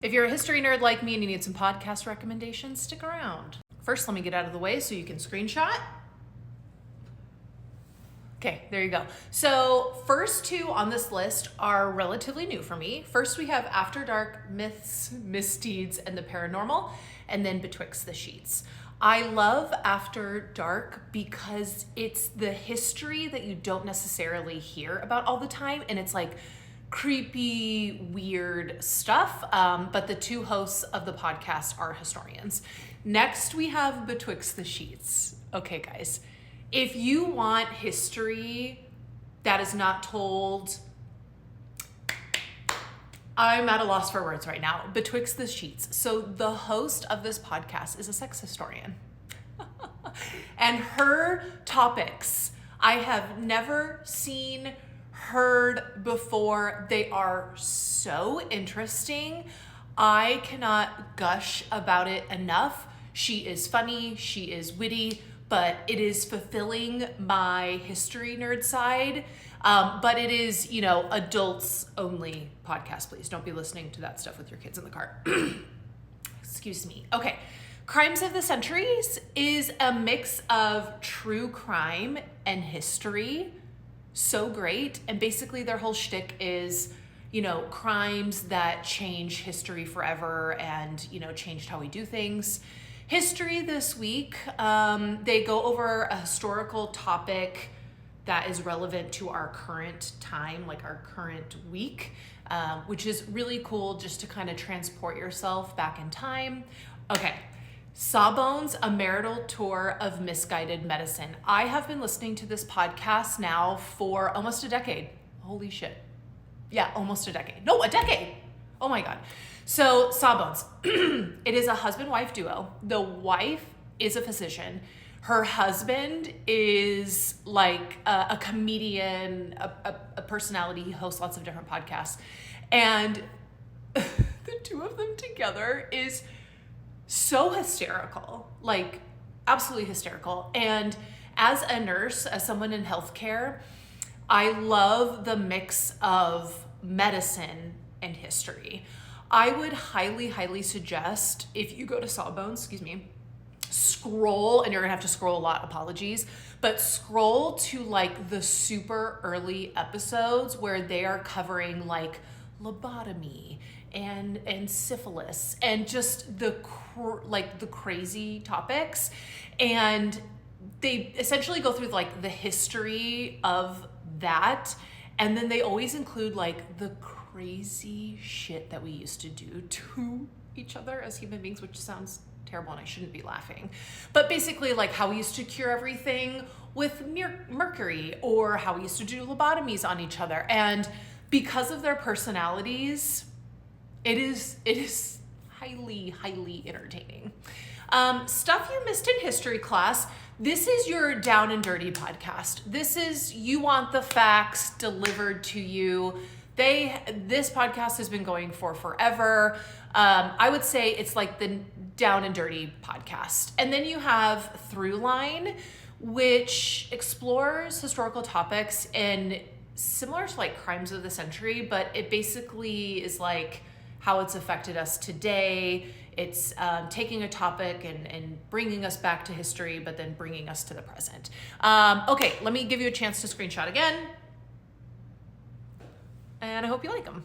If you're a history nerd like me and you need some podcast recommendations, stick around. First, let me get out of the way so you can screenshot. Okay, there you go. So first two on this list are relatively new for me. First, we have After Dark, Myths, Misdeeds, and the Paranormal, and then Betwixt the Sheets. I love After Dark because it's the history that you don't necessarily hear about all the time, and it's like creepy, weird stuff, but the two hosts of the podcast are historians. Next, we have Betwixt the Sheets. Okay, guys. If you want history that is not told, I'm at a loss for words right now. Betwixt the Sheets. So the host of this podcast is a sex historian. And her topics, I have never seen, heard before. They are so interesting. I cannot gush about it enough. She is funny, she is witty, but it is fulfilling my history nerd side. But it is, adults only podcast. Please don't be listening to that stuff with your kids in the car. Excuse me. Okay. Crimes of the Centuries is a mix of true crime and history. So great. And basically their whole shtick is, crimes that change history forever and, changed how we do things. History this week, they go over a historical topic that is relevant to our current time, like our current week, which is really cool just to kind of transport yourself back in time. Okay, Sawbones, a marital tour of misguided medicine. I have been listening to this podcast now for almost a decade. Holy shit. Yeah, almost a decade. No, a decade. Oh my God. So Sawbones, it is a husband-wife duo. The wife is a physician. Her husband is like a comedian, a personality. He hosts lots of different podcasts. And the two of them together is so hysterical, like absolutely hysterical. And as a nurse, as someone in healthcare, I love the mix of medicine and history. I would highly, highly suggest if you go to Sawbones, scroll, and you're gonna have to scroll a lot, apologies, but scroll to like the super early episodes where they are covering like lobotomy and syphilis and just the crazy topics. And they essentially go through like the history of that. And then they always include like the crazy shit that we used to do to each other as human beings, which sounds terrible and I shouldn't be laughing. But basically like how we used to cure everything with mercury, or how we used to do lobotomies on each other. And because of their personalities, it is highly, highly entertaining. Stuff you missed in history class. This is your down and dirty podcast. This is, you want the facts delivered to you. This podcast has been going for forever. I would say it's like the down and dirty podcast. And then you have Throughline, which explores historical topics and similar to like Crimes of the Century, but it basically is like how it's affected us today. It's taking a topic and bringing us back to history, but then bringing us to the present. Okay, let me give you a chance to screenshot again. And I hope you like them.